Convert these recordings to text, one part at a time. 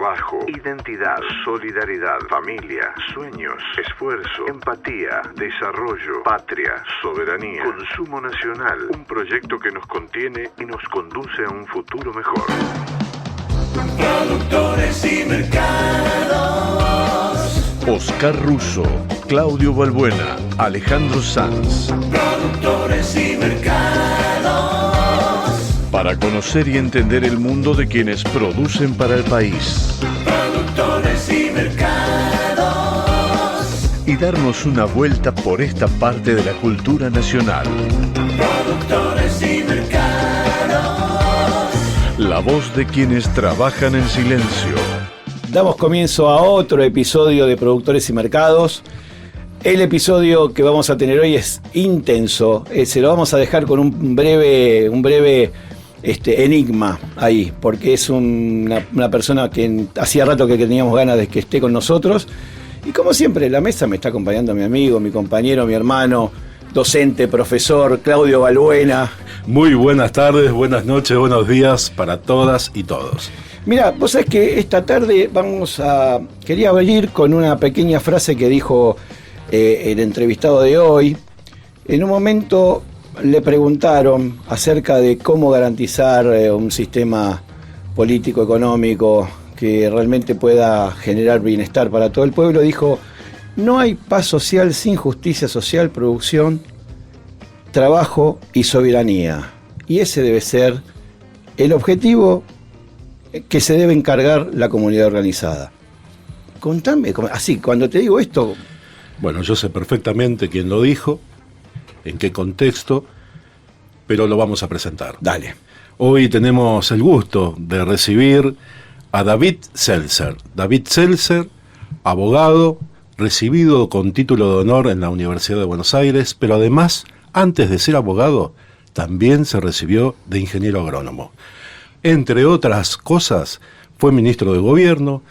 trabajo, identidad, solidaridad, familia, sueños, esfuerzo, empatía, desarrollo, patria, soberanía, consumo nacional. Un proyecto que nos contiene y nos conduce a un futuro mejor. Productores y mercados. Oscar Russo, Claudio Balbuena, Alejandro Sanz. Productores y mercados. Para conocer y entender el mundo de quienes producen para el país. Productores y mercados. Y darnos una vuelta por esta parte de la cultura nacional. Productores y mercados. La voz de quienes trabajan en silencio. Damos comienzo a otro episodio de Productores y Mercados. El episodio que vamos a tener hoy es intenso. Se lo vamos a dejar con un breve enigma ahí, porque es una persona que hacía rato que teníamos ganas de que esté con nosotros. Y como siempre, en la mesa me está acompañando mi amigo, mi compañero, mi hermano, docente, profesor, Claudio Balbuena. Muy buenas tardes, buenas noches, buenos días para todas y todos. Mira, vos sabés que esta tarde quería abrir con una pequeña frase que dijo el entrevistado de hoy. En un momento le preguntaron acerca de cómo garantizar un sistema político-económico que realmente pueda generar bienestar para todo el pueblo. Dijo: no hay paz social sin justicia social, producción, trabajo y soberanía. Y ese debe ser el objetivo que se debe encargar la comunidad organizada. Contame, así, cuando te digo esto... Bueno, yo sé perfectamente quién lo dijo, en qué contexto, pero lo vamos a presentar. Dale. Hoy tenemos el gusto de recibir a David Seltzer. David Seltzer, abogado, recibido con título de honor en la Universidad de Buenos Aires, pero además, antes de ser abogado, también se recibió de ingeniero agrónomo. Entre otras cosas, fue ministro de gobierno.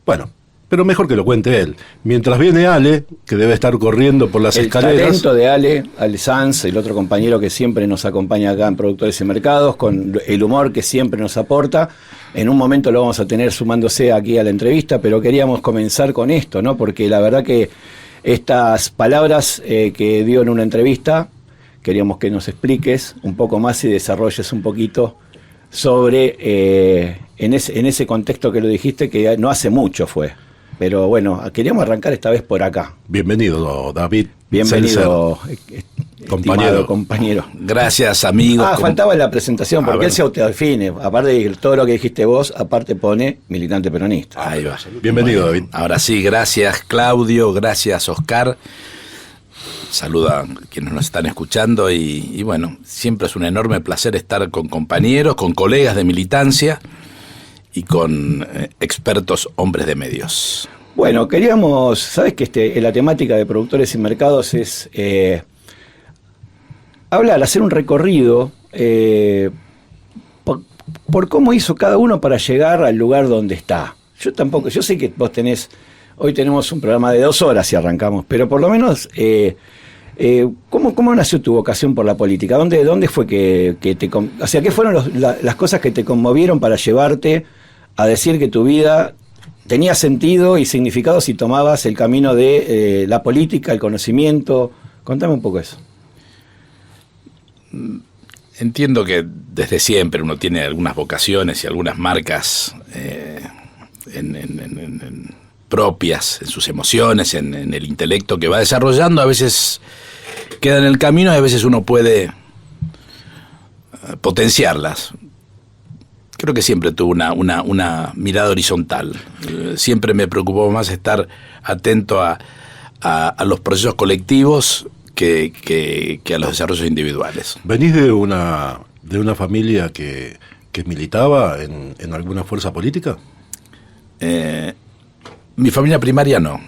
Bueno, pero mejor que lo cuente él. Mientras viene Ale, que debe estar corriendo por las escaleras. El talento de Ale Sanz, el otro compañero que siempre nos acompaña acá en Productores y Mercados, con el humor que siempre nos aporta. En un momento lo vamos a tener sumándose aquí a la entrevista, pero queríamos comenzar con esto, ¿no? Porque la verdad que estas palabras que dio en una entrevista, queríamos que nos expliques un poco más y desarrolles un poquito sobre, en ese contexto que lo dijiste, que no hace mucho fue. Pero bueno, queríamos arrancar esta vez por acá. Bienvenido, David. Bienvenido, compañero. Gracias, amigos. Faltaba la presentación, porque él se autodefine. Aparte de todo lo que dijiste vos, aparte pone militante peronista. Ahí va. Bienvenido, David. Ahora sí, gracias, Claudio, gracias, Oscar. Saluda a quienes nos están escuchando y bueno, siempre es un enorme placer estar con compañeros, con colegas de militancia y con expertos hombres de medios. Bueno, queríamos, sabes que la temática de Productores y Mercados es hacer un recorrido por cómo hizo cada uno para llegar al lugar donde está. Yo sé que vos hoy tenemos un programa de 2 horas y arrancamos, pero por lo menos... ¿Cómo nació tu vocación por la política? ¿Dónde fue que te... O sea, ¿qué fueron las cosas que te conmovieron para llevarte a decir que tu vida tenía sentido y significado si tomabas el camino de la política, el conocimiento? Contame un poco eso. Entiendo que desde siempre uno tiene algunas vocaciones y algunas marcas propias en sus emociones, en el intelecto que va desarrollando. A veces queda en el camino y a veces uno puede potenciarlas. Creo que siempre tuve una mirada horizontal. Siempre me preocupó más estar atento a los procesos colectivos que a los desarrollos individuales. ¿Venís de una familia que militaba en alguna fuerza política? Mi familia primaria no.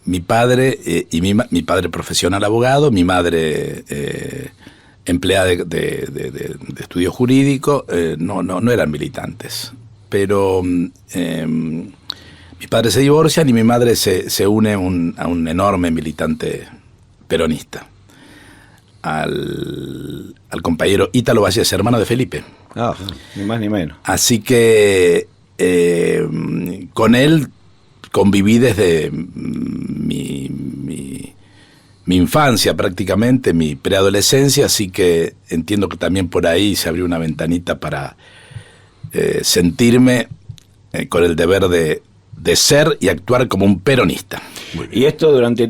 Mi padre mi padre profesional abogado, mi madre empleada de estudio jurídico, no eran militantes. Pero mis padres se divorcian y mi madre se une a un enorme militante peronista, al compañero Ítalo Vallés, hermano de Felipe. Ni más ni menos. Así que con él conviví desde mi infancia prácticamente, mi preadolescencia, así que entiendo que también por ahí se abrió una ventanita para sentirme con el deber de ser y actuar como un peronista. Y esto durante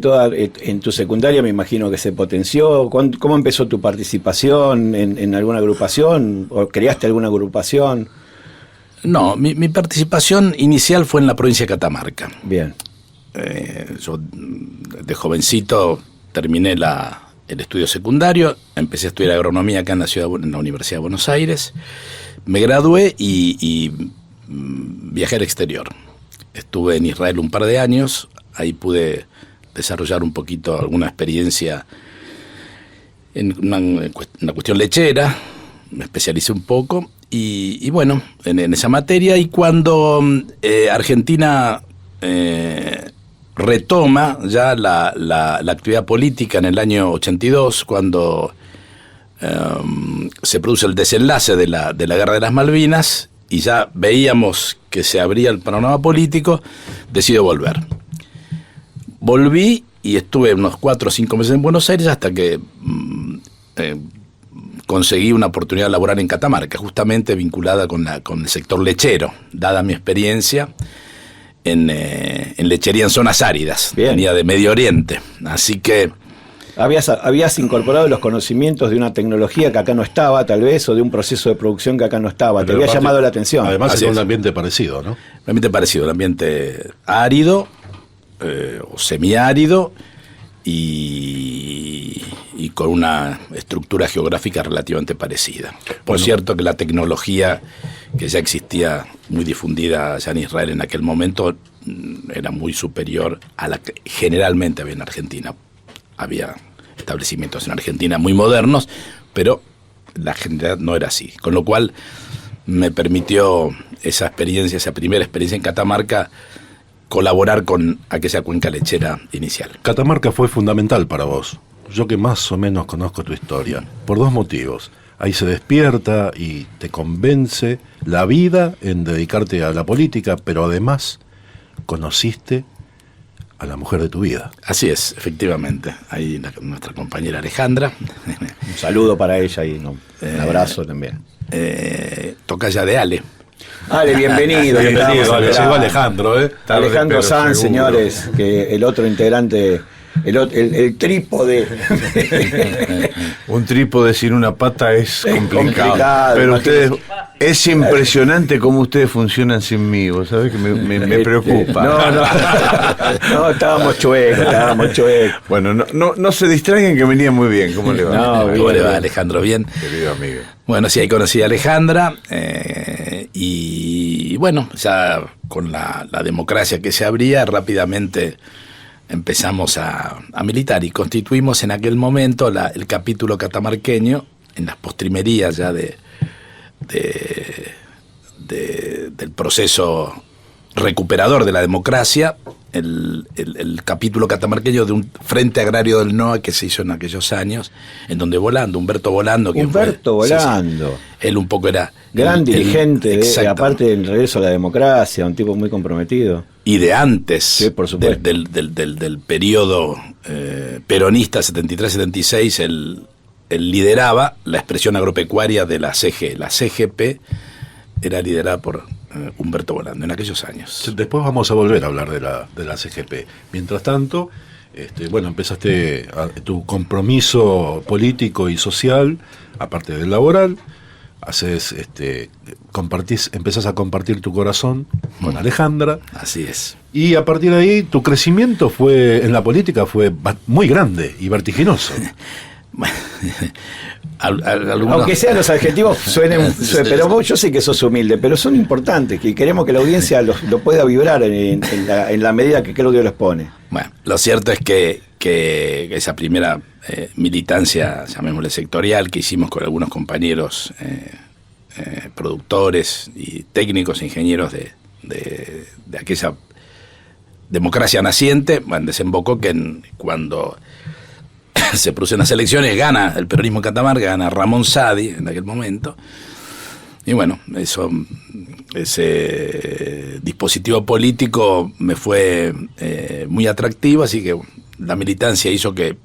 en tu secundaria me imagino que se potenció. ¿Cómo empezó tu participación en alguna agrupación? ¿O creaste alguna agrupación? No, mi participación inicial fue en la provincia de Catamarca. Bien. Yo de jovencito terminé el estudio secundario, empecé a estudiar agronomía acá en la Universidad de Buenos Aires, me gradué y viajé al exterior. Estuve en Israel un par de años, ahí pude desarrollar un poquito alguna experiencia en una cuestión lechera, me especialicé un poco y bueno, en esa materia. Y cuando Argentina retoma ya la actividad política en el año 82, cuando se produce el desenlace de la Guerra de las Malvinas y ya veíamos que se abría el panorama político, decido volver. Volví y estuve unos 4 o 5 meses en Buenos Aires hasta que conseguí una oportunidad laboral en Catamarca, justamente vinculada con el sector lechero, dada mi experiencia en lechería en zonas áridas. Bien. Venía de Medio Oriente, así que... Habías incorporado los conocimientos de una tecnología que acá no estaba, tal vez, o de un proceso de producción que acá no estaba. Te había llamado la atención. Además Así es un es. ambiente parecido, ¿no? Un ambiente parecido, un ambiente árido o semiárido y con una estructura geográfica relativamente parecida. Por cierto que la tecnología que ya existía muy difundida allá en Israel en aquel momento era muy superior a la que generalmente había en Argentina. Había establecimientos en Argentina muy modernos, pero la generalidad no era así. Con lo cual me permitió esa primera experiencia en Catamarca, colaborar con aquella cuenca lechera inicial. Catamarca fue fundamental para vos. Yo que más o menos conozco tu historia, por 2 motivos. Ahí se despierta y te convence la vida en dedicarte a la política, pero además conociste a la mujer de tu vida. Así es, efectivamente. Ahí nuestra compañera Alejandra. Un saludo para ella y un abrazo también. Tocaya de Ale. Ale, bienvenido. Bienvenido, llegó Alejandro, ¿eh? Alejandro Sanz, señores, que el otro integrante, el trípode. Un trípode sin una pata es complicado. Pero imagínate. ustedes, es impresionante cómo ustedes funcionan sin mí, vos sabés que me preocupa. No, estábamos chuecos. Bueno, no se distraigan que venía muy bien. ¿Cómo le va? No, ¿Cómo le va, Alejandro? Bien. Querido amigo. Bueno, sí, ahí conocí a Alejandra y bueno, ya con la democracia que se abría, rápidamente empezamos a militar y constituimos en aquel momento el capítulo catamarqueño en las postrimerías ya del proceso recuperador de la democracia, el capítulo catamarqueño de un Frente Agrario del NOA que se hizo en aquellos años, en donde Humberto Volando, Volando. Sí, él un poco era gran dirigente, exacto, aparte del regreso a la democracia, un tipo muy comprometido. y de antes, Sí, por supuesto. del periodo peronista 73-76, él lideraba la expresión agropecuaria de la CG. La CGP era liderada por Humberto Volando en aquellos años. Después vamos a volver a hablar de la CGP. Mientras tanto, empezaste tu compromiso político y social, aparte del laboral, empezás a compartir tu corazón con Alejandra. Así es. Y a partir de ahí, tu crecimiento en la política fue muy grande y vertiginoso. Aunque sean los adjetivos suenen, pero yo sé que sos humilde, pero son importantes, que queremos que la audiencia lo pueda vibrar en la medida que creo que lo expone. Bueno, lo cierto es que esa primera militancia, llamémosle sectorial, que hicimos con algunos compañeros productores y técnicos e ingenieros de aquella democracia naciente, bueno, desembocó que cuando se producen las elecciones, gana el peronismo en Catamarca, gana Ramón Sadi en aquel momento, Y bueno, ese dispositivo político me fue muy atractivo, así que la militancia hizo que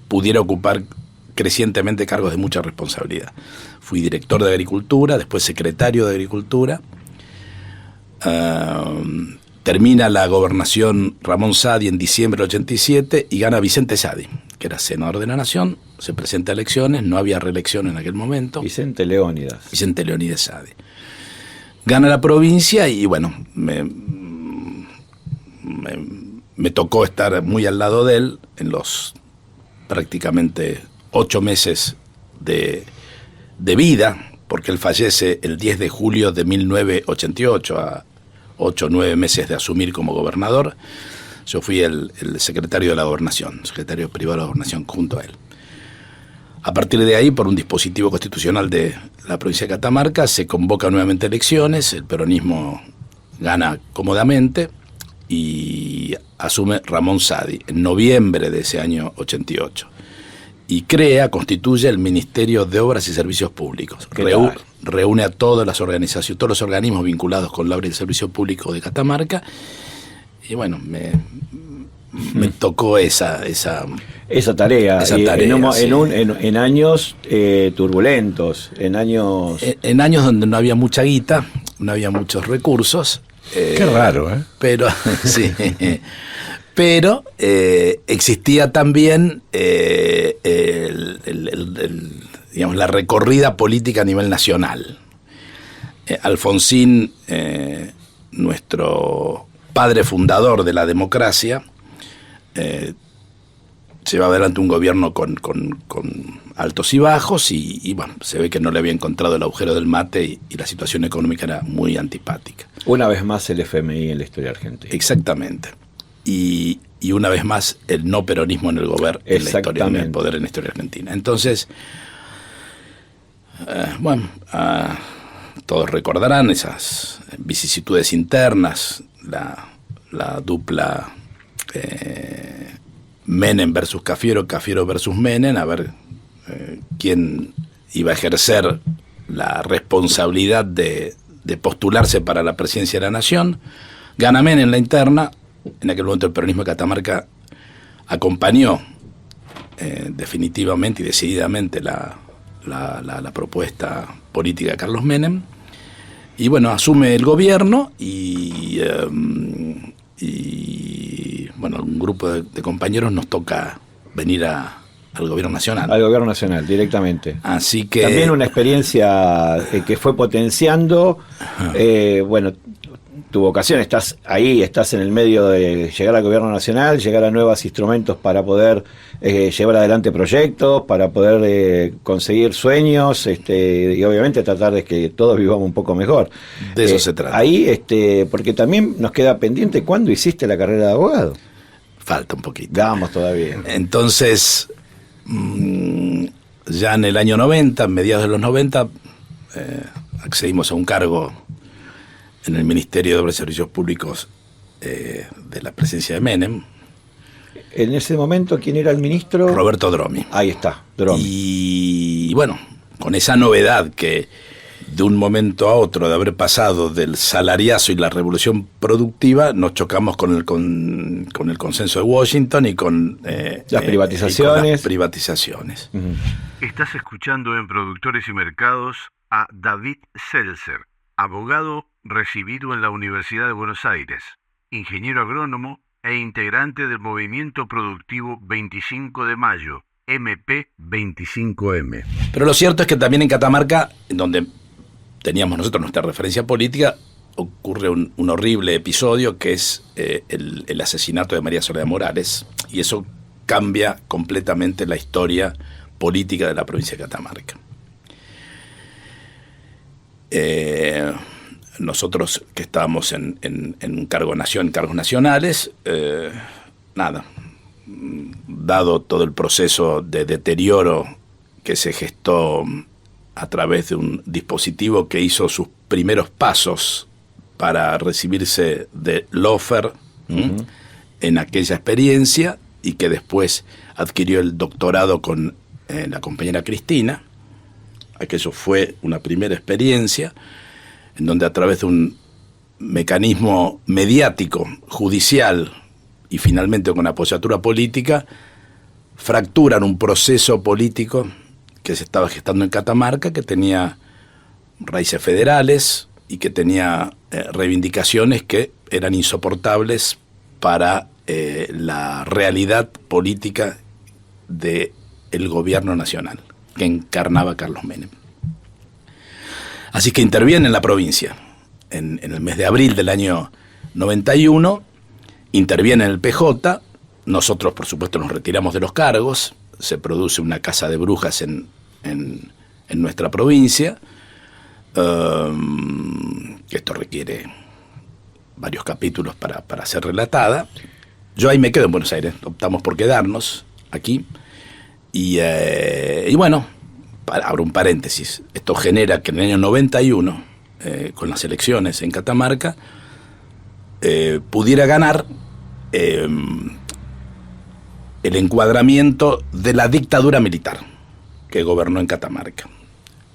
pudiera ocupar crecientemente cargos de mucha responsabilidad. Fui director de Agricultura, después secretario de Agricultura. Termina la gobernación Ramón Saadi en diciembre del 87 y gana Vicente Saadi, que era senador de la Nación, se presenta a elecciones, no había reelección en aquel momento. Vicente Leónidas Saadi. Gana la provincia y bueno, me tocó estar muy al lado de él en los prácticamente 8 meses de vida, porque él fallece el 10 de julio de 1988, a 8 o 9 meses de asumir como gobernador. Yo fui el secretario de la Gobernación, secretario privado de la Gobernación junto a él. A partir de ahí, por un dispositivo constitucional de la provincia de Catamarca, se convocan nuevamente elecciones, el peronismo gana cómodamente y asume Ramón Saadi en noviembre de ese año 88. Y constituye el Ministerio de Obras y Servicios Públicos. Reúne a todas las organizaciones, todos los organismos vinculados con la obra y el servicio público de Catamarca. Y bueno, me tocó esa tarea. Sí. En años turbulentos, en años donde no había mucha guita, no había muchos recursos. Qué raro, ¿eh? Pero sí. Pero existía también digamos, la recorrida política a nivel nacional. Alfonsín, nuestro padre fundador de la democracia, lleva adelante un gobierno con altos y bajos y bueno, se ve que no le había encontrado el agujero del mate y la situación económica era muy antipática. Una vez más el FMI en la historia argentina. Exactamente. Y una vez más el no peronismo en el gobierno, en la historia, en el poder en la historia argentina. Entonces, todos recordarán esas vicisitudes internas, la dupla Menem versus Cafiero, Cafiero versus Menem, a ver quién iba a ejercer la responsabilidad de postularse para la presidencia de la Nación. Gana Menem en la interna. En aquel momento el peronismo de Catamarca acompañó definitivamente y decididamente la propuesta política de Carlos Menem. Y bueno, asume el gobierno y bueno, un grupo de compañeros nos toca venir al gobierno nacional. Al gobierno nacional, directamente. Así que... También una experiencia que fue potenciando, bueno, tu vocación, estás ahí, estás en el medio de llegar al gobierno nacional, llegar a nuevos instrumentos para poder llevar adelante proyectos, para poder conseguir sueños, y obviamente tratar de que todos vivamos un poco mejor. De eso se trata. Ahí, porque también nos queda pendiente, ¿cuándo hiciste la carrera de abogado? Falta un poquito. Vamos todavía. Entonces, ya en el año 90, mediados de los 90, accedimos a un cargo en el Ministerio de Obras y Servicios Públicos de la presidencia de Menem. En ese momento, ¿quién era el ministro? Roberto Dromi. Ahí está, Dromi. Y bueno, con esa novedad que de un momento a otro de haber pasado del salariazo y la revolución productiva, nos chocamos con el consenso de Washington y con las privatizaciones. Uh-huh. Estás escuchando en Productores y Mercados a David Seltzer, abogado recibido en la Universidad de Buenos Aires, ingeniero agrónomo e integrante del movimiento productivo 25 de Mayo, MP25M. Pero lo cierto es que también en Catamarca, donde teníamos nosotros nuestra referencia política, ocurre un horrible episodio que es el asesinato de María Soledad Morales, y eso cambia completamente la historia política de la provincia de Catamarca. Nosotros que estábamos en cargos nacionales, dado todo el proceso de deterioro que se gestó a través de un dispositivo que hizo sus primeros pasos para recibirse de Lofer, uh-huh, en aquella experiencia, y que después adquirió el doctorado con la compañera Cristina, Aquello fue una primera experiencia en donde a través de un mecanismo mediático, judicial y finalmente con apoyatura política, fracturan un proceso político que se estaba gestando en Catamarca, que tenía raíces federales y que tenía reivindicaciones que eran insoportables para la realidad política del gobierno nacional que encarnaba Carlos Menem. Así que interviene en la provincia. En el mes de abril del año 91, interviene en el PJ. Nosotros, por supuesto, nos retiramos de los cargos. Se produce una casa de brujas en nuestra provincia. Esto requiere varios capítulos para ser relatada. Yo ahí me quedo en Buenos Aires. Optamos por quedarnos aquí. Y bueno, abro un paréntesis. Esto genera que en el año 91, con las elecciones en Catamarca, pudiera ganar el encuadramiento de la dictadura militar que gobernó en Catamarca,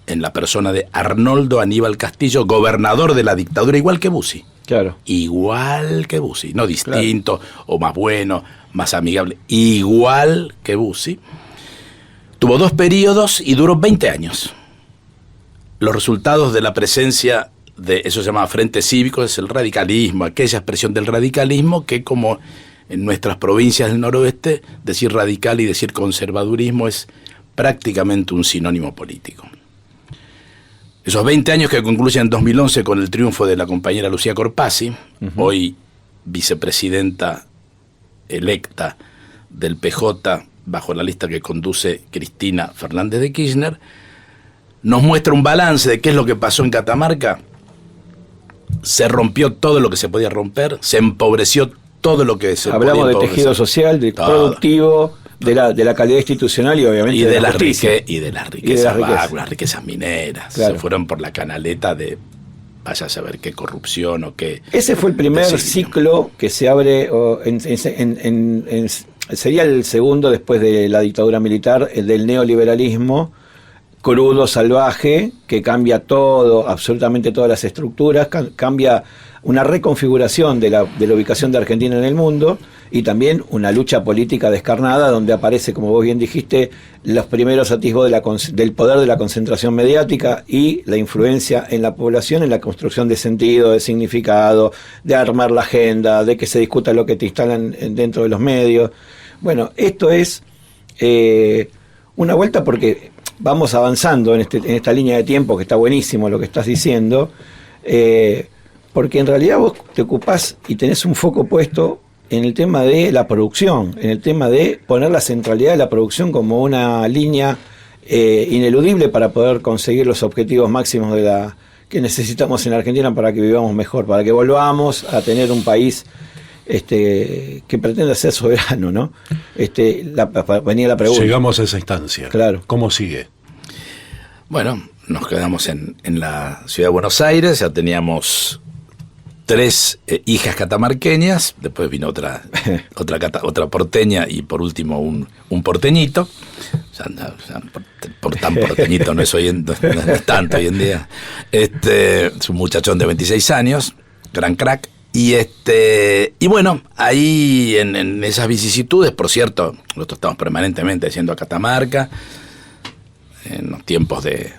en la persona de Arnoldo Aníbal Castillo, gobernador de la dictadura, igual que Bussi. Claro. Igual que Bussi, no distinto, claro, o más bueno, más amigable, igual que Bussi. Tuvo 2 periodos y duró 20 años. Los resultados de la presencia de eso se llama Frente Cívico, es el radicalismo, aquella expresión del radicalismo que, como en nuestras provincias del noroeste, decir radical y decir conservadurismo es prácticamente un sinónimo político. Esos 20 años que concluyen en 2011 con el triunfo de la compañera Lucía Corpazzi, hoy vicepresidenta electa del PJ, bajo la lista que conduce Cristina Fernández de Kirchner, nos muestra un balance de qué es lo que pasó en Catamarca. Se rompió todo lo que se podía romper, se empobreció todo lo que se podía empobrecer. Hablamos de tejido social, de todo, productivo, de la calidad institucional y obviamente de la justicia. Y de las riquezas vacas, las riquezas mineras. Claro. Se fueron por la canaleta de vaya a saber qué corrupción o qué... Ese fue el primer ciclo que se abre, sería el segundo después de la dictadura militar, el del neoliberalismo crudo, salvaje, que cambia todo, absolutamente todas las estructuras, cambia una reconfiguración de la ubicación de Argentina en el mundo y también una lucha política descarnada donde aparece, como vos bien dijiste, los primeros atisbos del poder de la concentración mediática y la influencia en la población en la construcción de sentido, de significado, de armar la agenda, de que se discuta lo que te instalan dentro de los medios. Bueno, esto es una vuelta porque vamos avanzando en esta línea de tiempo, que está buenísimo lo que estás diciendo, porque en realidad vos te ocupás y tenés un foco puesto en el tema de la producción, en el tema de poner la centralidad de la producción como una línea ineludible para poder conseguir los objetivos máximos que necesitamos en Argentina para que vivamos mejor, para que volvamos a tener un país que pretenda ser soberano, ¿no? Venía la pregunta. Llegamos a esa instancia. Claro. ¿Cómo sigue? Bueno, nos quedamos en la ciudad de Buenos Aires, ya teníamos 3 hijas catamarqueñas, después vino otra porteña y por último un porteñito. Por tan porteñito no es tanto hoy en día. Es un muchachón de 26 años, gran crack. Y bueno, ahí en esas vicisitudes, por cierto, nosotros estamos permanentemente yendo a Catamarca, en los tiempos de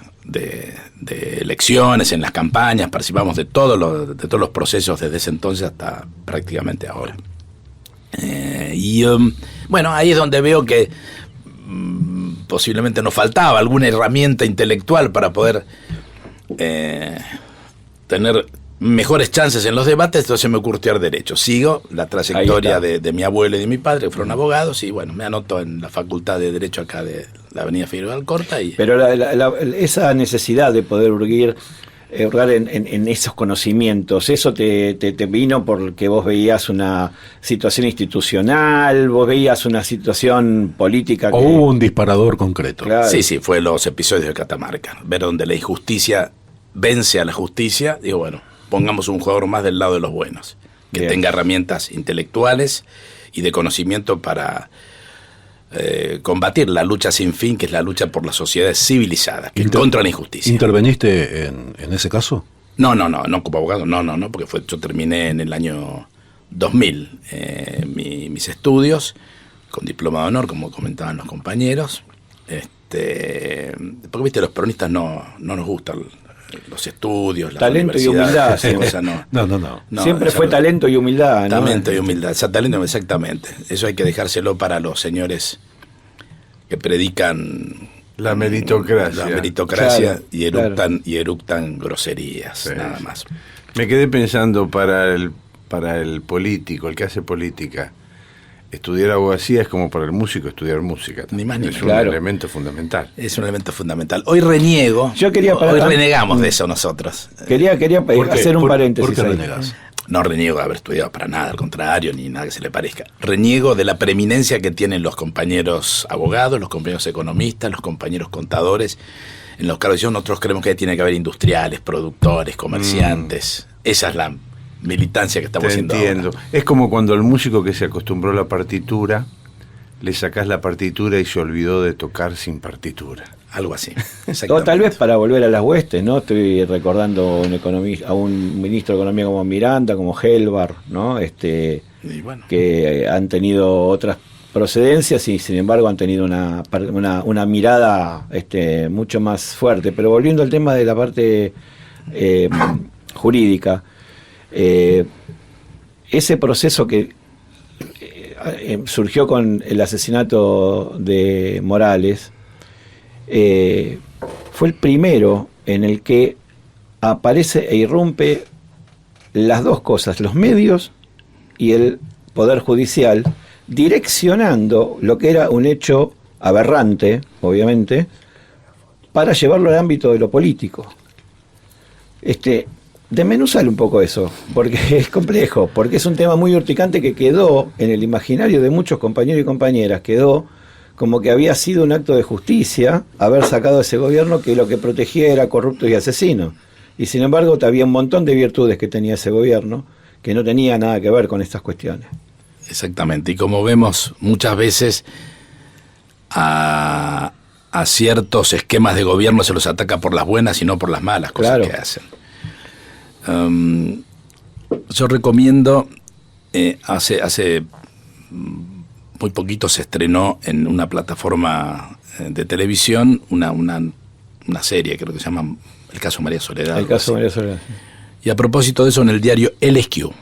elecciones, en las campañas, participamos de todos los procesos desde ese entonces hasta prácticamente ahora. Bueno, ahí es donde veo que posiblemente nos faltaba alguna herramienta intelectual para poder tener mejores chances en los debates, entonces me ocurrió estudiar Derecho. Sigo la trayectoria de mi abuelo y de mi padre, que fueron abogados, y bueno, me anoto en la Facultad de Derecho acá de la Avenida Figueroa Alcorta. Pero esa necesidad de poder hurgar en esos conocimientos, ¿eso te vino porque vos veías una situación institucional, vos veías una situación política? ¿O hubo un disparador concreto? Claro. Sí, fue los episodios de Catamarca, ver donde la injusticia vence a la justicia. Digo, bueno, pongamos un jugador más del lado de los buenos, que tenga herramientas intelectuales y de conocimiento para combatir la lucha sin fin, que es la lucha por las sociedades civilizadas, que es contra la injusticia. ¿Interveniste en ese caso? No, como abogado, no, porque yo terminé en el año 2000 mis estudios, con diploma de honor, como comentaban los compañeros, porque viste, los peronistas no nos gustan los estudios, la talento y humildad. No. Siempre fue talento y humildad, ¿no? Talento y humildad, exactamente. Eso hay que dejárselo para los señores que predican La meritocracia. Claro, y eructan groserías, Sí. nada más. Me quedé pensando para el político, el que hace política, estudiar abogacía es como para el músico estudiar música. Ni más ni es menos. un Claro. elemento fundamental. Es un elemento fundamental. Hoy reniego. Hoy renegamos de eso nosotros. Quería ¿Por qué? hacer un paréntesis. ¿Por qué ahí. renegas? No reniego de haber estudiado para nada, al contrario, ni nada que se le parezca. Reniego de la preeminencia que tienen los compañeros abogados, los compañeros economistas, los compañeros contadores. En los cargos nosotros creemos que tiene que haber industriales, productores, comerciantes. Esa es la militancia que estamos Te haciendo entiendo. ahora. Es como cuando el músico que se acostumbró a la partitura, le sacás la partitura y se olvidó de tocar sin partitura. Algo así. O tal vez para volver a las huestes, ¿no? Estoy recordando a un ministro de Economía como Miranda, como Helvar, ¿no? Y bueno, Que han tenido otras procedencias y sin embargo han tenido una mirada mucho más fuerte. Pero volviendo al tema de la parte jurídica, ese proceso que surgió con el asesinato de Morales, fue el primero en el que aparece e irrumpe las dos cosas, los medios y el Poder Judicial, direccionando lo que era un hecho aberrante, obviamente, para llevarlo al ámbito de lo político. Desmenuzar un poco eso, porque es complejo, porque es un tema muy urticante que quedó en el imaginario de muchos compañeros y compañeras, quedó como que había sido un acto de justicia haber sacado a ese gobierno que lo que protegía era corrupto y asesino. Y sin embargo había un montón de virtudes que tenía ese gobierno que no tenía nada que ver con estas cuestiones. exactamente. Y como vemos muchas veces a ciertos esquemas de gobierno se los ataca por las buenas y no por las malas cosas Claro. que hacen. Yo recomiendo, hace muy poquito se estrenó en una plataforma de televisión una serie, creo que se llama El caso María Soledad. El caso de María Soledad. Y a propósito de eso, en el diario El Esquiú,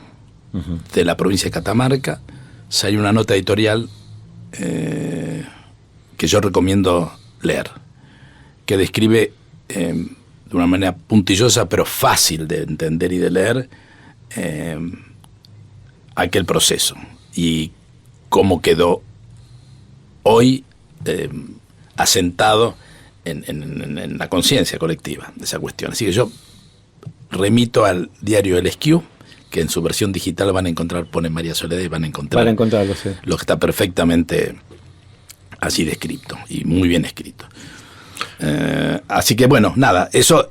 de la provincia de Catamarca, salió una nota editorial que yo recomiendo leer, que describe de una manera puntillosa pero fácil de entender y de leer aquel proceso y cómo quedó hoy asentado en la conciencia colectiva de esa cuestión. Así que yo remito al diario El Esquiú, que en su versión digital van a encontrar, pone María Soledad y van a encontrarlo, sí. lo que está perfectamente así descrito y muy bien escrito. Así que bueno, nada, eso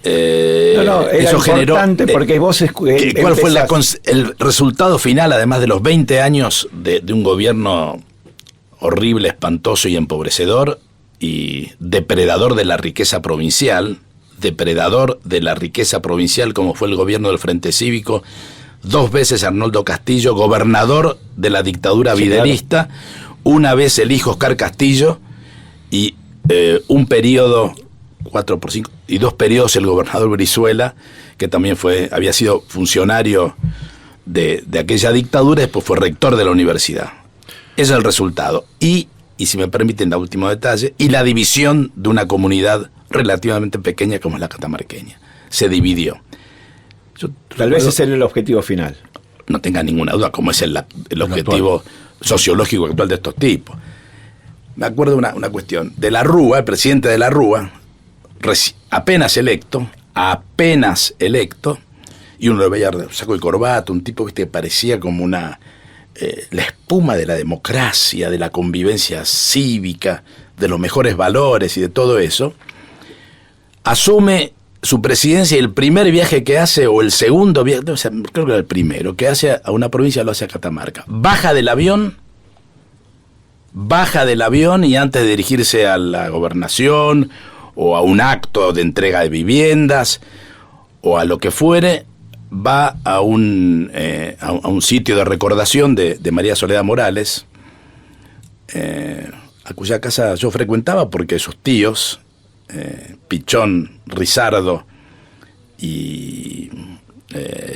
era eso generó porque vos ¿cuál fue el resultado final, además de los 20 años de un gobierno horrible, espantoso y empobrecedor y depredador de la riqueza provincial, como fue el gobierno del Frente Cívico, 2 veces Arnoldo Castillo, gobernador de la dictadura videirista, una vez el hijo Oscar Castillo y un periodo 4x5 y 2 periodos el gobernador Brizuela, que también había sido funcionario de aquella dictadura, después fue rector de la universidad. Ese es el resultado. Y si me permiten el último detalle, y la división de una comunidad relativamente pequeña como es la catamarqueña. Se dividió. Tal vez ese era el objetivo final. No tenga ninguna duda, como es el objetivo sociológico actual de estos tipos. Me acuerdo una cuestión. De la Rúa, el presidente de la Rúa, apenas electo, y uno lo veía saco y corbata, un tipo que parecía como la espuma de la democracia, de la convivencia cívica, de los mejores valores y de todo eso, asume su presidencia y el primer viaje que hace, o el segundo viaje, creo que era el primero, que hace a una provincia, lo hace a Catamarca. Baja del avión baja del avión y antes de dirigirse a la gobernación o a un acto de entrega de viviendas o a lo que fuere, va a un sitio de recordación de María Soledad Morales, a cuya casa yo frecuentaba porque sus tíos, Pichón, Risardo y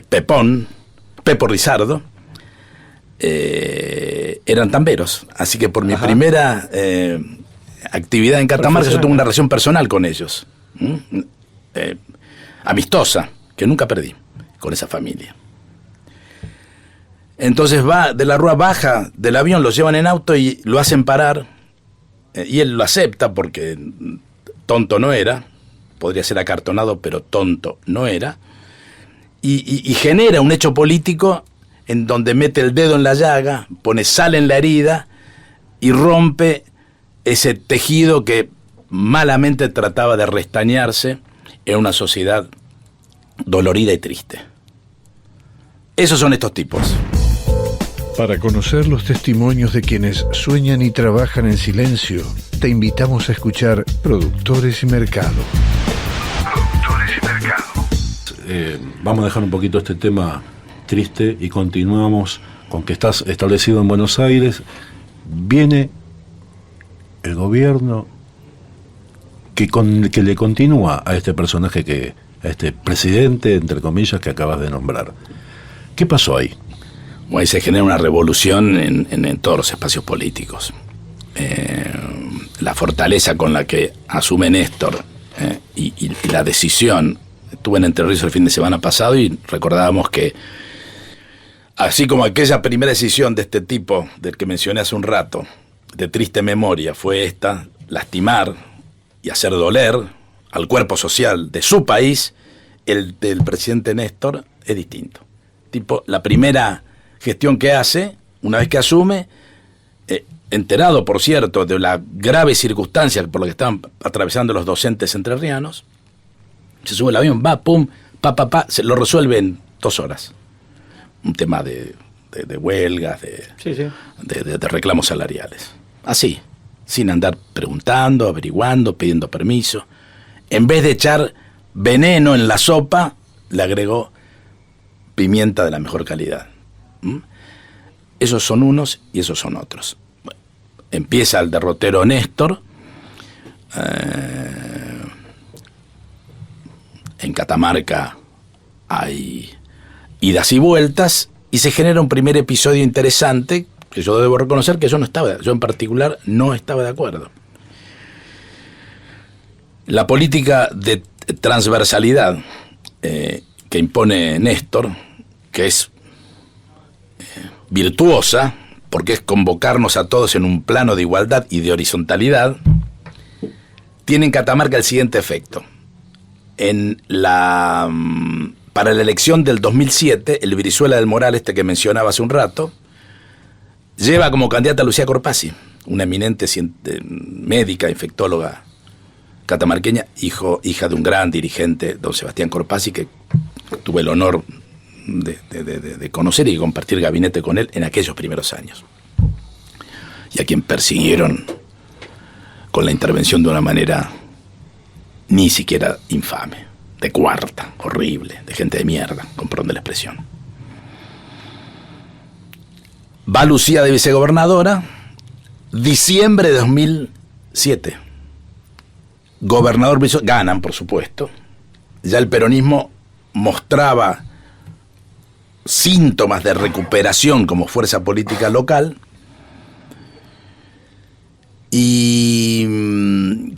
Pepo Risardo, eran tamberos. Así que por mi primera actividad en Catamarca yo tuve una relación personal con ellos, amistosa, que nunca perdí con esa familia. Entonces va de la Rúa, baja del avión, lo llevan en auto y lo hacen parar, y él lo acepta porque tonto no era, podría ser acartonado, pero tonto no era, y genera un hecho político en donde mete el dedo en la llaga, pone sal en la herida y rompe ese tejido que malamente trataba de restañarse en una sociedad dolorida y triste. Esos son estos tipos. Para conocer los testimonios de quienes sueñan y trabajan en silencio, te invitamos a escuchar Productores y Mercado. Productores y Mercado. Vamos a dejar un poquito este tema triste y continuamos con que estás establecido en Buenos Aires. Viene el gobierno que le continúa a este personaje, a este presidente, entre comillas, que acabas de nombrar. ¿Qué pasó ahí? Bueno, ahí se genera una revolución en todos los espacios políticos. La fortaleza con la que asume Néstor y la decisión. Estuve en Entre Ríos el fin de semana pasado y recordábamos que, así como aquella primera decisión de este tipo, del que mencioné hace un rato, de triste memoria, fue esta: lastimar y hacer doler al cuerpo social de su país, el del presidente Néstor es distinto. Tipo, la primera gestión que hace, una vez que asume, enterado, por cierto, de la grave circunstancia por la que estaban atravesando los docentes entrerrianos, se sube el avión, va, pum, se lo resuelve en 2 horas. Un tema de huelgas, de reclamos salariales. Así, sin andar preguntando, averiguando, pidiendo permiso. En vez de echar veneno en la sopa, le agregó pimienta de la mejor calidad. Esos son unos y esos son otros. Bueno, empieza el derrotero Néstor. En Catamarca hay idas y vueltas y se genera un primer episodio interesante que yo debo reconocer que yo en particular no estaba de acuerdo. La política de transversalidad que impone Néstor, que es virtuosa, porque es convocarnos a todos en un plano de igualdad y de horizontalidad, tiene en Catamarca el siguiente efecto. Para la elección del 2007, el Brizuela del Moral, que mencionaba hace un rato, lleva como candidata a Lucía Corpazzi, una eminente médica, infectóloga catamarqueña, hija de un gran dirigente, don Sebastián Corpazzi, que tuve el honor de conocer y compartir gabinete con él en aquellos primeros años, y a quien persiguieron con la intervención de una manera ni siquiera infame, de cuarta, horrible, de gente de mierda, con perdón de la expresión. Va Lucía de vicegobernadora, diciembre de 2007, gobernador Brizuela, ganan por supuesto, ya el peronismo mostraba síntomas de recuperación como fuerza política local, y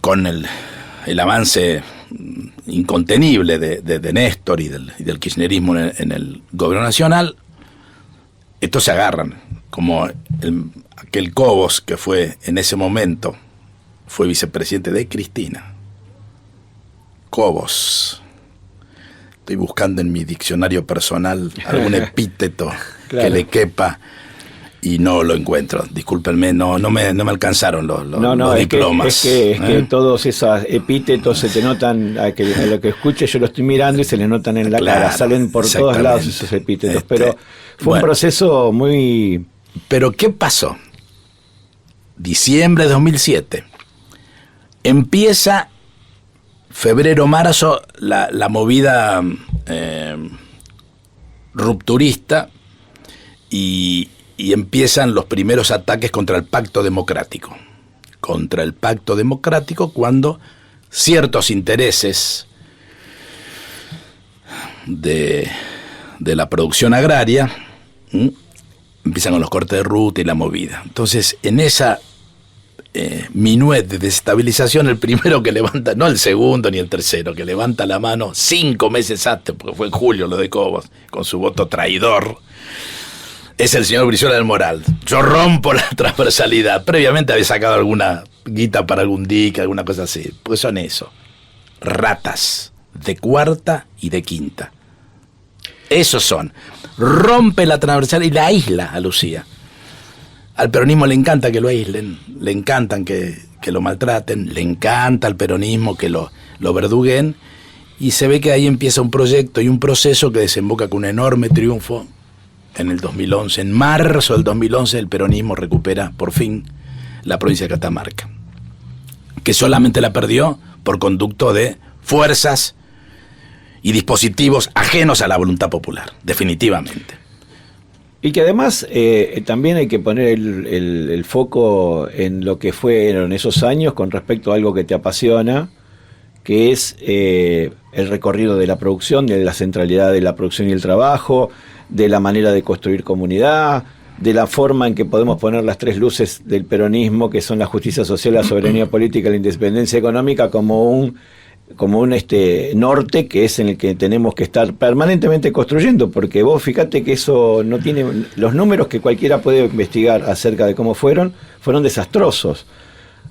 con el avance incontenible de Néstor y del kirchnerismo en el gobierno nacional, estos se agarran, como aquel Cobos que fue en ese momento, fue vicepresidente de Cristina. Cobos. Estoy buscando en mi diccionario personal algún epíteto que le quepa y no lo encuentro. Discúlpenme, no me alcanzaron los diplomas. Es que todos esos epítetos se te notan, a lo que escuches yo lo estoy mirando y se le notan en la cara, salen por todos lados esos epítetos, pero fue un proceso muy... Pero ¿qué pasó? diciembre de 2007. Empieza febrero-marzo la movida rupturista y empiezan los primeros ataques contra el pacto democrático. Contra el pacto democrático cuando ciertos intereses de la producción agraria empiezan con los cortes de ruta y la movida. Entonces, en esa minuet de desestabilización, el primero que levanta, no el segundo ni el tercero, que levanta la mano 5 meses antes, porque fue en julio lo de Cobos, con su voto traidor, es el señor Brizuela del Moral. Yo rompo la transversalidad. Previamente había sacado alguna guita para algún dique, alguna cosa así. Pues son eso. Ratas de cuarta y de quinta. Esos son. Rompe la transversalidad y la aísla a Lucía. Al peronismo le encanta que lo aíslen, le encantan que lo maltraten, le encanta al peronismo que lo verduguen, y se ve que ahí empieza un proyecto y un proceso que desemboca con un enorme triunfo en el 2011. En marzo del 2011 el peronismo recupera por fin la provincia de Catamarca, que solamente la perdió por conducto de fuerzas y dispositivos ajenos a la voluntad popular, definitivamente. Y que además también hay que poner el foco en lo que fueron esos años con respecto a algo que te apasiona, que es el recorrido de la producción, de la centralidad de la producción y el trabajo, de la manera de construir comunidad, de la forma en que podemos poner las 3 luces del peronismo, que son la justicia social, la soberanía política y la independencia económica, como un norte que es en el que tenemos que estar permanentemente construyendo, porque vos fíjate que eso no tiene, los números que cualquiera puede investigar acerca de cómo fueron desastrosos.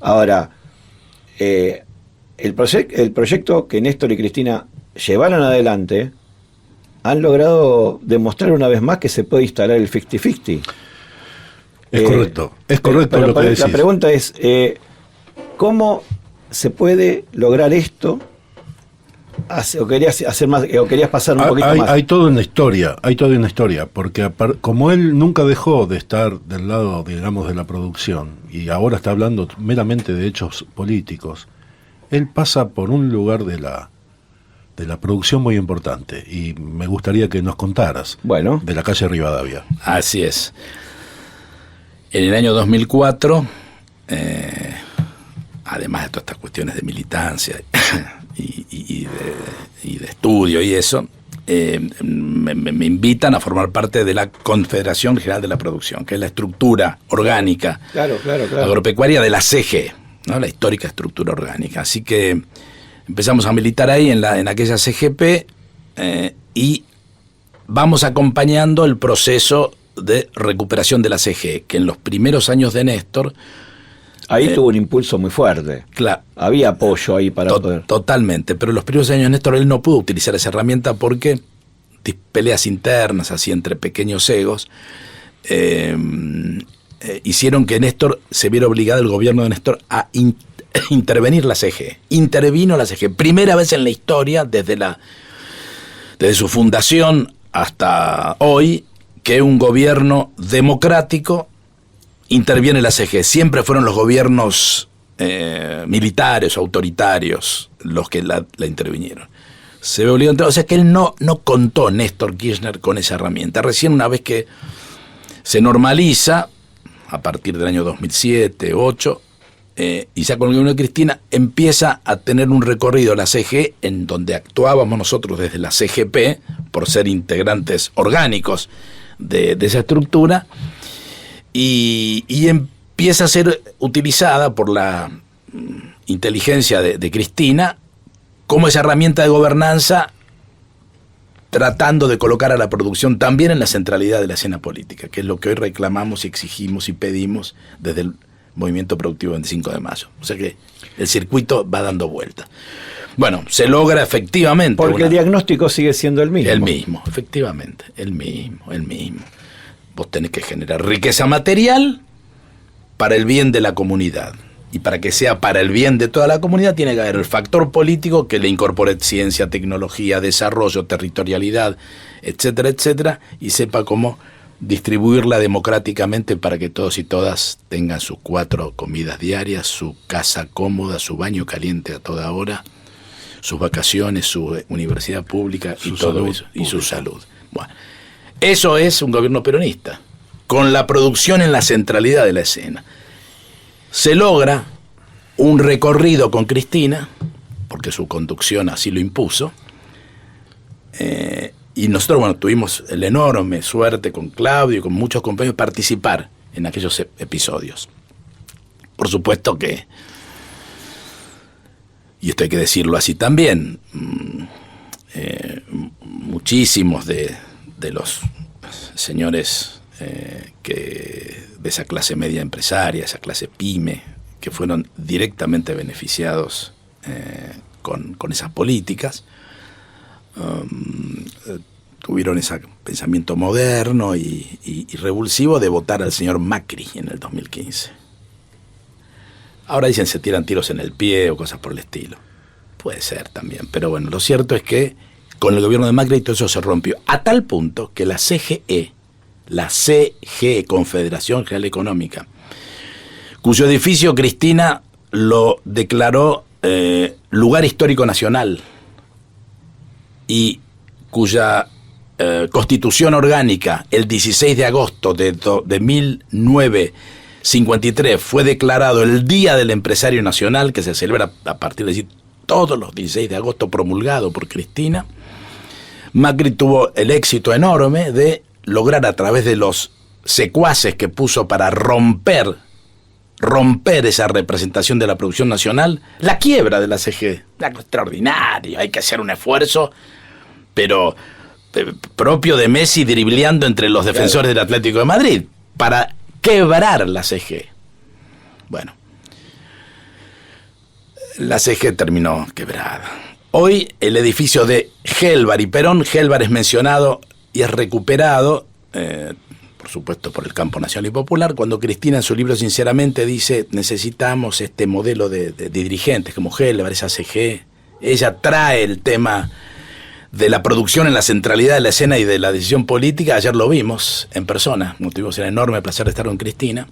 Ahora, el proyecto que Néstor y Cristina llevaron adelante han logrado demostrar una vez más que se puede instalar el 50-50. Es correcto pero lo que decís. La pregunta es, ¿cómo se puede lograr esto? ¿O querías hacer más, o querías pasar un poquito más? Hay toda una historia, porque como él nunca dejó de estar del lado, digamos, de la producción, y ahora está hablando meramente de hechos políticos, él pasa por un lugar de la producción muy importante, y me gustaría que nos contaras de la calle Rivadavia. Así es. En el año 2004, además de todas estas cuestiones de militancia y de estudio y eso, me invitan a formar parte de la Confederación General de la Producción, que es la estructura orgánica agropecuaria de la CG, ¿no? La histórica estructura orgánica. Así que empezamos a militar ahí en aquella CGP, y vamos acompañando el proceso de recuperación de la CG, que en los primeros años de Néstor ahí tuvo un impulso muy fuerte. Claro. Había apoyo ahí para poder. Totalmente, pero en los primeros años de Néstor él no pudo utilizar esa herramienta porque peleas internas, así entre pequeños egos, hicieron que Néstor se viera obligado, el gobierno de Néstor, a intervenir la CG. Intervino la CG. Primera vez en la historia, desde su fundación hasta hoy, que un gobierno democrático interviene la CG. Siempre fueron los gobiernos militares o autoritarios los que la intervinieron. Se ve obligado, o sea que él no contó, Néstor Kirchner, con esa herramienta. Recién una vez que se normaliza, a partir del año 2007, 2008, y ya con el gobierno de Cristina, empieza a tener un recorrido la CG, en donde actuábamos nosotros desde la CGP, por ser integrantes orgánicos de esa estructura, y empieza a ser utilizada por la inteligencia de Cristina como esa herramienta de gobernanza, tratando de colocar a la producción también en la centralidad de la escena política, que es lo que hoy reclamamos y exigimos y pedimos desde el Movimiento Productivo 25 de Mayo. O sea que el circuito va dando vuelta. Bueno, se logra efectivamente. Porque el diagnóstico sigue siendo el mismo. El mismo, efectivamente, el mismo. Vos tenés que generar riqueza material para el bien de la comunidad. Y para que sea para el bien de toda la comunidad, tiene que haber el factor político que le incorpore ciencia, tecnología, desarrollo, territorialidad, etcétera, etcétera, y sepa cómo distribuirla democráticamente para que todos y todas tengan sus 4 comidas diarias, su casa cómoda, su baño caliente a toda hora, sus vacaciones, su universidad pública y todo eso, y su salud. Bueno, eso es un gobierno peronista, con la producción en la centralidad de la escena. Se logra un recorrido con Cristina, porque su conducción así lo impuso, y nosotros, bueno, tuvimos la enorme suerte con Claudio y con muchos compañeros de participar en aquellos episodios. Por supuesto que, y esto hay que decirlo así también, muchísimos de los señores que de esa clase media empresaria, esa clase pyme, que fueron directamente beneficiados con esas políticas, tuvieron ese pensamiento moderno y revulsivo de votar al señor Macri en el 2015. Ahora dicen se tiran tiros en el pie o cosas por el estilo. Puede ser también, pero bueno, lo cierto es que con el gobierno de Macri todo eso se rompió, a tal punto que la CGE, Confederación General Económica, cuyo edificio Cristina lo declaró lugar histórico nacional y cuya constitución orgánica el 16 de agosto de 1953 fue declarado el Día del Empresario Nacional, que se celebra a partir de todos los 16 de agosto, promulgado por Cristina. Macri tuvo el éxito enorme de lograr, a través de los secuaces que puso para romper esa representación de la producción nacional, la quiebra de la CGE. Algo extraordinario, hay que hacer un esfuerzo, pero propio de Messi dribleando entre los defensores del Atlético de Madrid, para quebrar la CGE. Bueno, la CGE terminó quebrada. Hoy el edificio de Gelbar y Perón, Gelbar es mencionado y es recuperado, por supuesto por el campo nacional y popular, cuando Cristina en su libro Sinceramente dice: necesitamos este modelo de dirigentes como Gelbar, esa CGE. Ella trae el tema de la producción en la centralidad de la escena y de la decisión política. Ayer lo vimos en persona, tuvimos el enorme placer de estar con Cristina.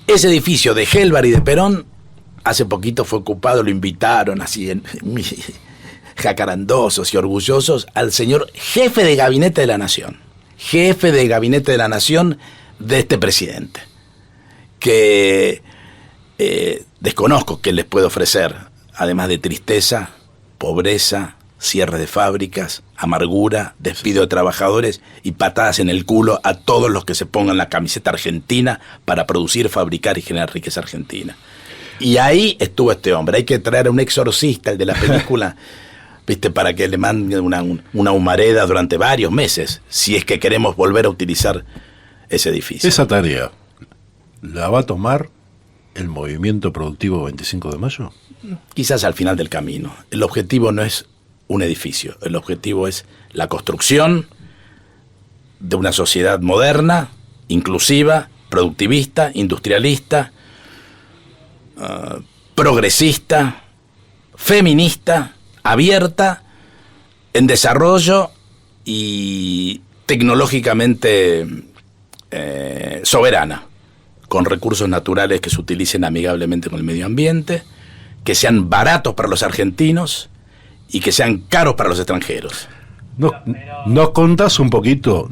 Ese edificio de Gelbar y de Perón hace poquito fue ocupado, lo invitaron así jacarandosos y orgullosos al señor jefe de gabinete de la Nación, jefe de gabinete de la Nación de este presidente, que desconozco qué les puede ofrecer, además de tristeza, pobreza, cierre de fábricas, amargura, despido de trabajadores y patadas en el culo a todos los que se pongan la camiseta argentina para producir, fabricar y generar riqueza argentina. Y ahí estuvo este hombre. Hay que traer a un exorcista, el de la película, ¿viste? Para que le mande una humareda durante varios meses, si es que queremos volver a utilizar ese edificio. Esa tarea, ¿la va a tomar el movimiento productivo 25 de mayo? Quizás al final del camino. El objetivo no es un edificio, el objetivo es la construcción de una sociedad moderna, inclusiva, productivista, industrialista, progresista, feminista, abierta, en desarrollo y tecnológicamente soberana, con recursos naturales que se utilicen amigablemente con el medio ambiente, que sean baratos para los argentinos y que sean caros para los extranjeros. ¿Nos contás un poquito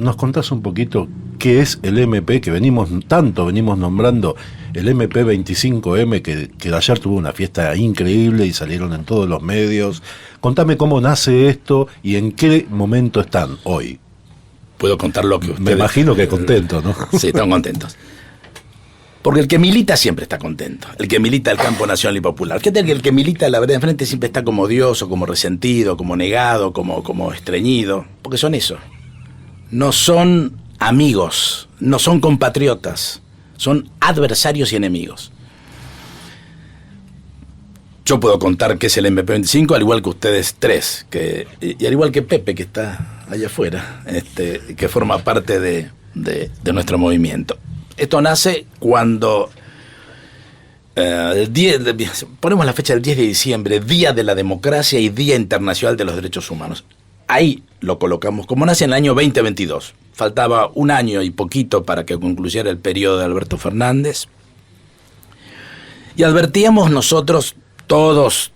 qué es el MP que venimos nombrando, el MP 25M, que ayer tuvo una fiesta increíble y salieron en todos los medios? Contame cómo nace esto y en qué momento están hoy. Puedo contar lo que ustedes... Me imagino que contentos, ¿no? Sí, están contentos. Porque el que milita siempre está contento. El que milita el campo nacional y popular. Fíjate que el que milita la vereda enfrente siempre está como odioso, como resentido, como negado, como estreñido. Porque son eso. No son amigos, no son compatriotas. Son adversarios y enemigos. Yo puedo contar qué es el MP25, al igual que ustedes tres. Y al igual que Pepe, que está allá afuera, que forma parte de nuestro movimiento. Esto nace cuando ponemos la fecha del 10 de diciembre, Día de la Democracia y Día Internacional de los Derechos Humanos. Ahí lo colocamos, como nace en el año 2022. faltaba un año y poquito para que concluyera el periodo de Alberto Fernández, y advertíamos nosotros, todos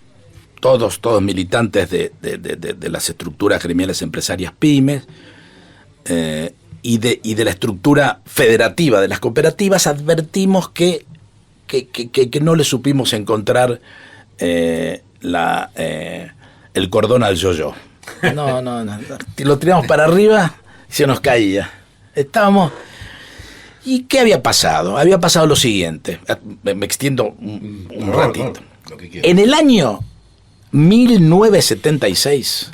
militantes de las estructuras gremiales empresarias pymes, y de la estructura federativa de las cooperativas, advertimos que no le supimos encontrar el cordón al yo-yo. No. Lo tiramos para arriba y se nos caía. Estábamos... ¿Y qué había pasado? Había pasado lo siguiente. Me extiendo un ratito. En el año 1976...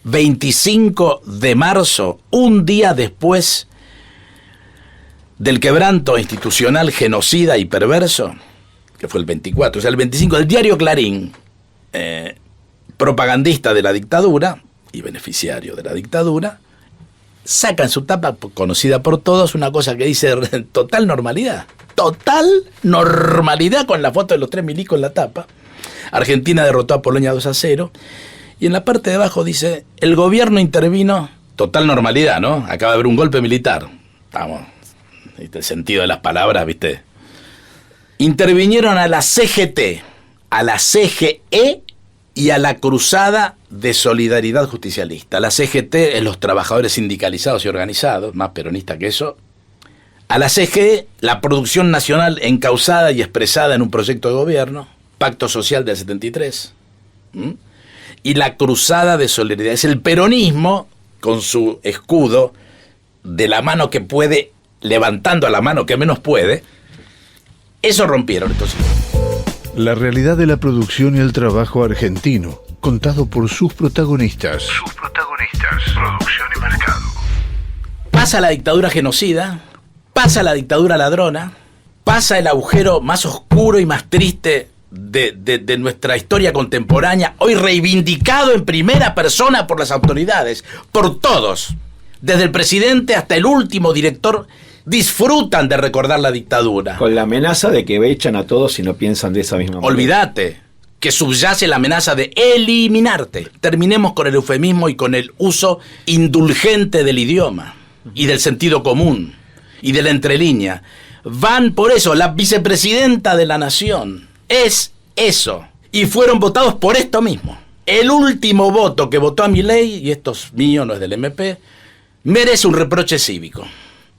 25 de marzo, un día después del quebranto institucional genocida y perverso, que fue el 24, o sea, el 25, el diario Clarín, propagandista de la dictadura y beneficiario de la dictadura, saca en su tapa, conocida por todos, una cosa que dice total normalidad, con la foto de los 3 milicos en la tapa. Argentina derrotó a Polonia 2-0. Y en la parte de abajo dice, el gobierno intervino, total normalidad, ¿no? Acaba de haber un golpe militar. Vamos, ¿viste? El sentido de las palabras, ¿viste? Intervinieron a la CGT, a la CGE y a la Cruzada de Solidaridad Justicialista. La CGT es los trabajadores sindicalizados y organizados, más peronista que eso. A la CGE, la producción nacional encausada y expresada en un proyecto de gobierno, Pacto Social del 73. Y la Cruzada de Solidaridad. Es el peronismo con su escudo de la mano que puede, levantando a la mano que menos puede. Eso rompieron entonces. La realidad de la producción y el trabajo argentino, contado por sus protagonistas. Producción y mercado. Pasa la dictadura genocida, pasa la dictadura ladrona, pasa el agujero más oscuro y más triste de nuestra historia contemporánea, hoy reivindicado en primera persona por las autoridades, por todos, desde el presidente hasta el último director, disfrutan de recordar la dictadura. Con la amenaza de que echan a todos si no piensan de esa misma manera. Olvídate, que subyace la amenaza de eliminarte. Terminemos con el eufemismo y con el uso indulgente del idioma y del sentido común y de la entrelínea. Van por eso, la vicepresidenta de la nación es eso. Y fueron votados por esto mismo. El último voto que votó a Milei, y esto es mío, no es del MP, merece un reproche cívico.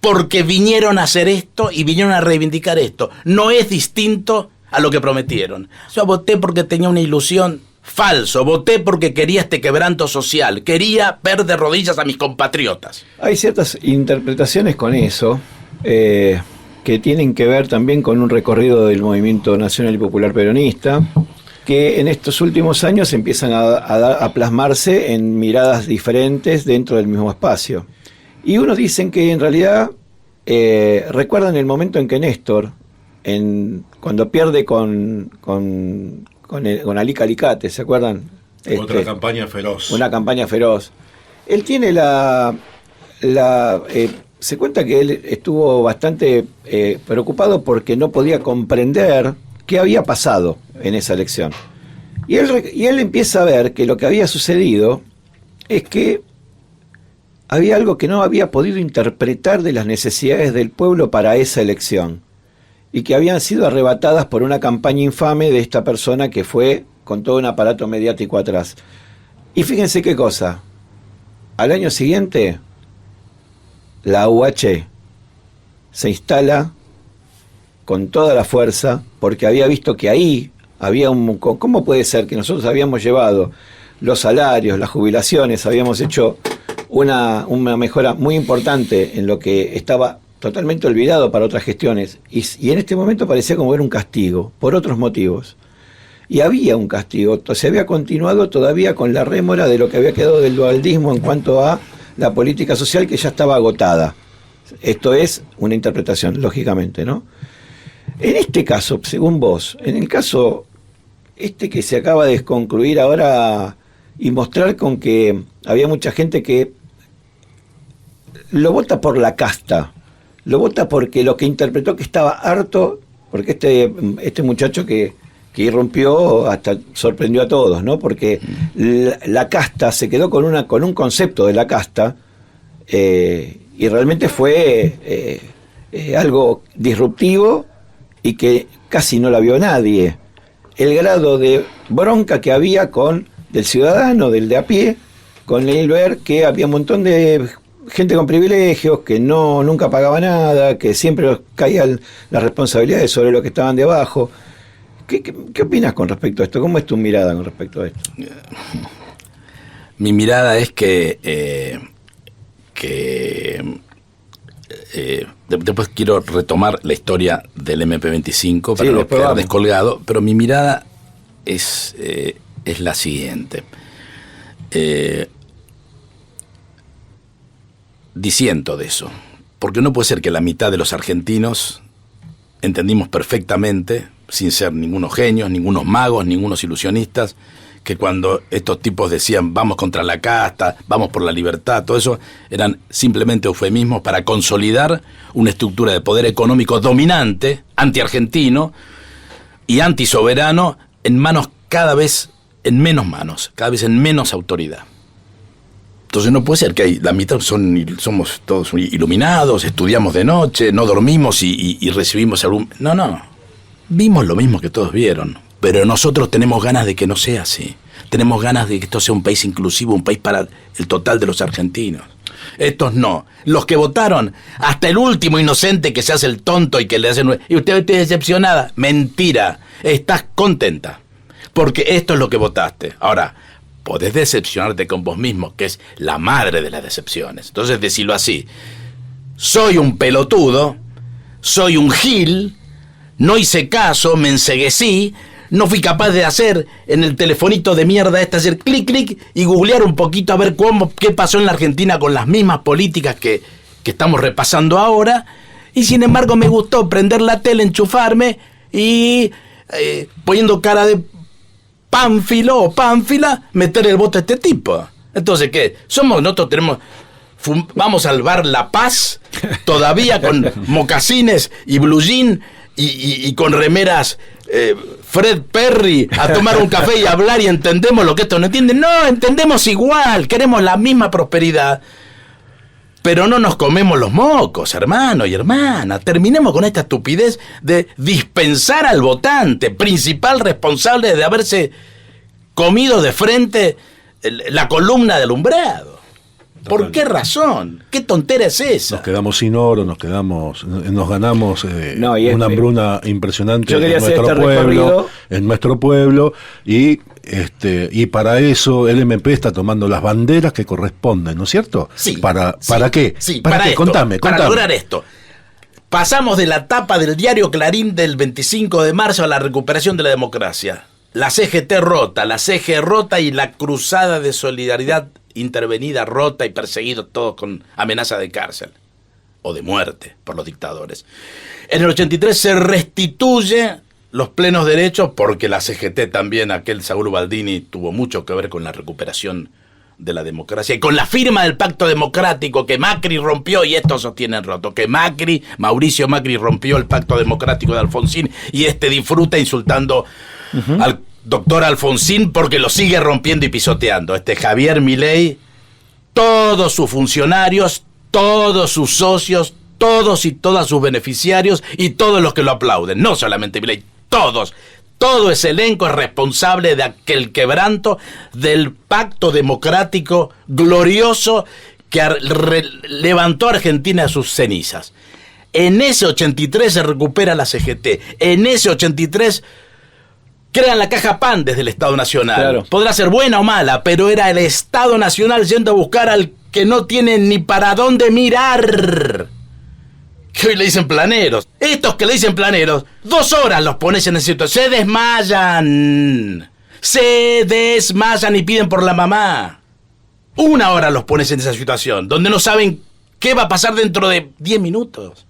Porque vinieron a hacer esto y vinieron a reivindicar esto. No es distinto a lo que prometieron. Yo voté porque tenía una ilusión. Falso. Voté porque quería este quebranto social. Quería ver de rodillas a mis compatriotas. Hay ciertas interpretaciones con eso, que tienen que ver también con un recorrido del movimiento nacional y popular peronista, que en estos últimos años empiezan a plasmarse en miradas diferentes dentro del mismo espacio. Y unos dicen que en realidad recuerdan el momento en que Néstor, cuando pierde con Alica Alicate, ¿se acuerdan? Otra campaña feroz. Una campaña feroz. Él tiene se cuenta que él estuvo bastante preocupado porque no podía comprender qué había pasado en esa elección. Y él empieza a ver que lo que había sucedido es que había algo que no había podido interpretar de las necesidades del pueblo para esa elección, y que habían sido arrebatadas por una campaña infame de esta persona que fue con todo un aparato mediático atrás. Y fíjense qué cosa, al año siguiente la UH se instala con toda la fuerza, porque había visto que ahí había ¿cómo puede ser que nosotros habíamos llevado los salarios, las jubilaciones, habíamos hecho una mejora muy importante en lo que estaba totalmente olvidado para otras gestiones, y en este momento parecía como era un castigo, por otros motivos. Y había un castigo, se había continuado todavía con la rémora de lo que había quedado del dualdismo en cuanto a la política social, que ya estaba agotada. Esto es una interpretación, lógicamente, ¿no? En este caso, según vos, en el caso que se acaba de concluir ahora y mostrar con que había mucha gente que lo vota por la casta, lo vota porque lo que interpretó que estaba harto, porque este muchacho que irrumpió hasta sorprendió a todos, ¿no? Porque la casta se quedó con un concepto de la casta, y realmente fue algo disruptivo y que casi no la vio nadie. El grado de bronca que había del ciudadano, del de a pie, con el ver que había un montón de gente con privilegios, que nunca pagaba nada, que siempre caían las responsabilidades sobre los que estaban debajo. ¿Qué opinas con respecto a esto? ¿Cómo es tu mirada con respecto a esto? Mi mirada es que después quiero retomar la historia del MP25 para no quedar descolgado, pero mi mirada es la siguiente. Disiento de eso, porque no puede ser que la mitad de los argentinos entendimos perfectamente, sin ser ningunos genios, ningunos magos, ningunos ilusionistas, que cuando estos tipos decían vamos contra la casta, vamos por la libertad, todo eso eran simplemente eufemismos para consolidar una estructura de poder económico dominante, anti-argentino y anti-soberano, en manos cada vez en menos autoridad. Entonces no puede ser que la mitad somos todos iluminados, estudiamos de noche, no dormimos y recibimos algún... No, vimos lo mismo que todos vieron, pero nosotros tenemos ganas de que no sea así. Tenemos ganas de que esto sea un país inclusivo, un país para el total de los argentinos. Estos no. Los que votaron, hasta el último inocente que se hace el tonto y que le hacen... Y usted está decepcionada. Mentira. Estás contenta. Porque esto es lo que votaste. Ahora, podés decepcionarte con vos mismo, que es la madre de las decepciones. Entonces, decirlo así. Soy un pelotudo, soy un gil, no hice caso, me enceguecí, no fui capaz de hacer en el telefonito de mierda hacer clic, clic y googlear un poquito a ver qué pasó en la Argentina con las mismas políticas que estamos repasando ahora, y sin embargo me gustó prender la tele, enchufarme y poniendo cara de pánfilo o pánfila, meter el voto a este tipo. Entonces, ¿qué? Nosotros tenemos... Vamos al bar La Paz, todavía con mocasines y blue jean y con remeras Fred Perry, a tomar un café y hablar y entendemos lo que estos no entienden. No, entendemos igual, queremos la misma prosperidad, pero no nos comemos los mocos, hermano y hermana. Terminemos con esta estupidez de dispensar al votante, principal responsable de haberse comido de frente la columna de alumbrado. ¿Por qué razón? ¿Qué tontera es esa? Nos quedamos sin oro, nos ganamos una hambruna impresionante en nuestro pueblo y para eso el MP está tomando las banderas que corresponden, ¿no es cierto? Sí. ¿Para qué? Sí, ¿Para qué? Esto, Contame. Para lograr esto. Pasamos de la tapa del diario Clarín del 25 de marzo a la recuperación de la democracia. La CGT rota, la CG rota y la cruzada de solidaridad intervenida, rota y perseguidos todos con amenaza de cárcel o de muerte por los dictadores. En el 83 se restituye los plenos derechos porque la CGT también, aquel Saúl Baldini, tuvo mucho que ver con la recuperación de la democracia y con la firma del pacto democrático que Macri rompió, y estos sostienen roto, que Mauricio Macri rompió el pacto democrático de Alfonsín y disfruta insultando al doctor Alfonsín porque lo sigue rompiendo y pisoteando. Javier Milei, todos sus funcionarios, todos sus socios, todos y todas sus beneficiarios y todos los que lo aplauden, no solamente Milei, todos. Todo ese elenco es responsable de aquel quebranto del pacto democrático glorioso que levantó a Argentina a sus cenizas. En ese 83 se recupera la CGT. En ese 83 crean la Caja Pan desde el Estado Nacional. Claro. Podrá ser buena o mala, pero era el Estado Nacional yendo a buscar al que no tiene ni para dónde mirar. Que hoy le dicen planeros. Estos que le dicen planeros, 2 horas los pones en esa situación. Se desmayan y piden por la mamá. 1 hora los pones en esa situación, donde no saben qué va a pasar dentro de 10 minutos.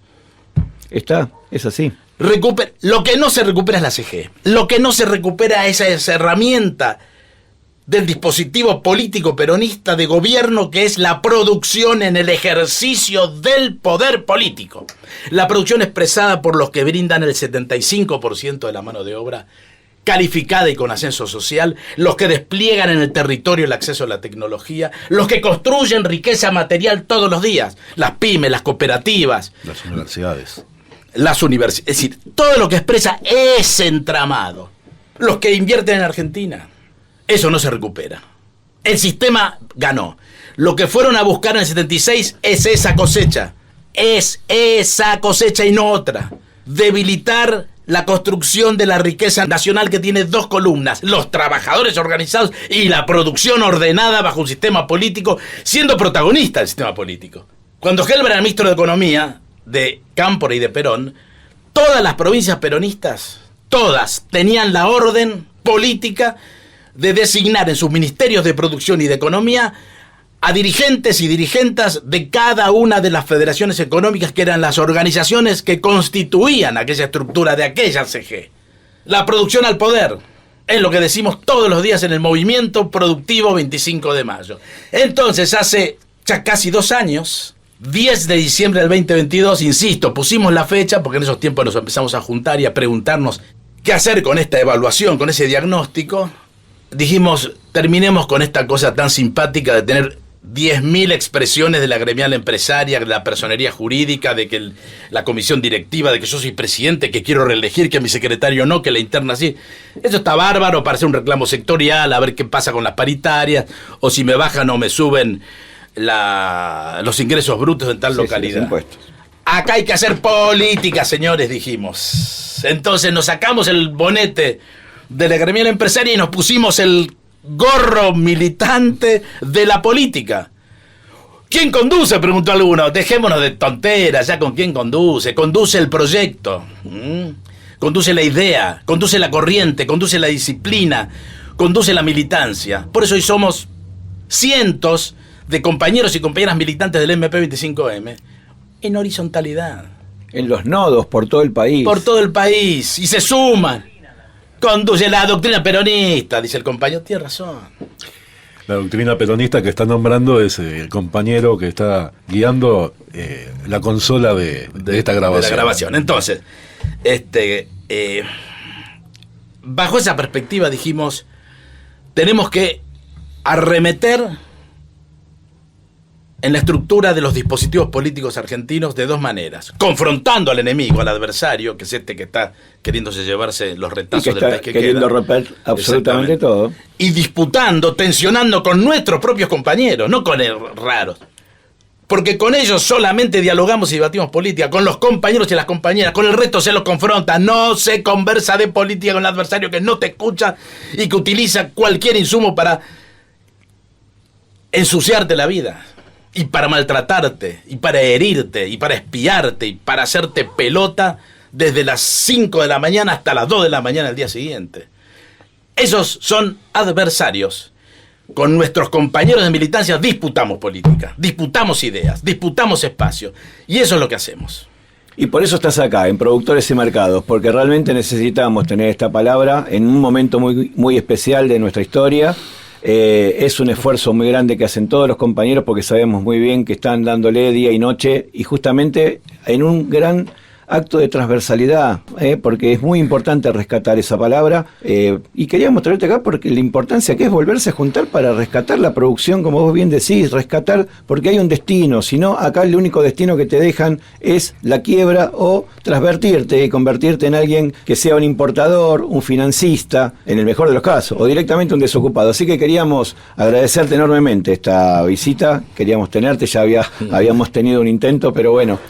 Es así. Lo que no se recupera es la CG. Lo que no se recupera es esa herramienta del dispositivo político peronista de gobierno que es la producción en el ejercicio del poder político. La producción expresada por los que brindan el 75% de la mano de obra calificada y con ascenso social, los que despliegan en el territorio el acceso a la tecnología, los que construyen riqueza material todos los días, las pymes, las cooperativas, las universidades. Es decir, todo lo que expresa ese entramado, los que invierten en Argentina, eso no se recupera. El sistema ganó. Lo que fueron a buscar en el 76 es esa cosecha y no otra. Debilitar la construcción de la riqueza nacional, que tiene dos columnas: los trabajadores organizados y la producción ordenada bajo un sistema político, siendo protagonista del sistema político. Cuando Helmer era ministro de Economía, de Cámpora y de Perón, todas las provincias peronistas, todas, tenían la orden política de designar en sus ministerios de producción y de economía a dirigentes y dirigentas de cada una de las federaciones económicas, que eran las organizaciones que constituían aquella estructura de aquella CG. La producción al poder es lo que decimos todos los días en el movimiento productivo 25 de mayo. Entonces, hace ya casi 2 años, 10 de diciembre del 2022, insisto, pusimos la fecha porque en esos tiempos nos empezamos a juntar y a preguntarnos qué hacer con esta evaluación, con ese diagnóstico. Dijimos, terminemos con esta cosa tan simpática de tener 10.000 expresiones de la gremial empresaria, de la personería jurídica, de que la comisión directiva, de que yo soy presidente, que quiero reelegir, que mi secretario no, que la interna sí. Eso está bárbaro para hacer un reclamo sectorial, a ver qué pasa con las paritarias, o si me bajan o me suben los ingresos brutos en tal localidad. Los impuestos. Acá hay que hacer política, señores, dijimos. Entonces nos sacamos el bonete de la gremial empresaria y nos pusimos el gorro militante de la política. ¿Quién conduce?, preguntó alguno. Dejémonos de tonteras, ya con quién conduce. Conduce el proyecto, conduce la idea, conduce la corriente, conduce la disciplina, conduce la militancia. Por eso hoy somos cientos de compañeros y compañeras militantes del MP25M en horizontalidad. En los nodos por todo el país. Por todo el país. Y se suman. Conduce la doctrina peronista, dice el compañero. Tiene razón. La doctrina peronista que está nombrando es el compañero que está guiando la consola de esta grabación. De la grabación. Entonces, bajo esa perspectiva dijimos, tenemos que arremeter en la estructura de los dispositivos políticos argentinos de dos maneras: confrontando al enemigo, al adversario, que es este que está queriéndose llevarse los retazos del país que queriendo queda, romper absolutamente todo, y disputando, tensionando con nuestros propios compañeros, no con el raros, porque con ellos solamente dialogamos y debatimos política. Con los compañeros y las compañeras, con el resto se los confronta. No se conversa de política con el adversario que no te escucha y que utiliza cualquier insumo para ensuciarte la vida, y para maltratarte, y para herirte, y para espiarte, y para hacerte pelota desde las 5 de la mañana hasta las 2 de la mañana del día siguiente. Esos son adversarios. Con nuestros compañeros de militancia disputamos política, disputamos ideas, disputamos espacios, y eso es lo que hacemos. Y por eso estás acá, en Productores y Mercados, porque realmente necesitamos tener esta palabra en un momento muy, muy especial de nuestra historia. Es un esfuerzo muy grande que hacen todos los compañeros, porque sabemos muy bien que están dándole día y noche, y justamente en un gran acto de transversalidad, porque es muy importante rescatar esa palabra, y queríamos traerte acá porque la importancia que es volverse a juntar para rescatar la producción, como vos bien decís, rescatar, porque hay un destino. Si no, acá el único destino que te dejan es la quiebra o transvertirte y convertirte en alguien que sea un importador, un financista, en el mejor de los casos, o directamente un desocupado. Así que queríamos agradecerte enormemente esta visita, queríamos tenerte, ya habíamos tenido un intento, pero bueno,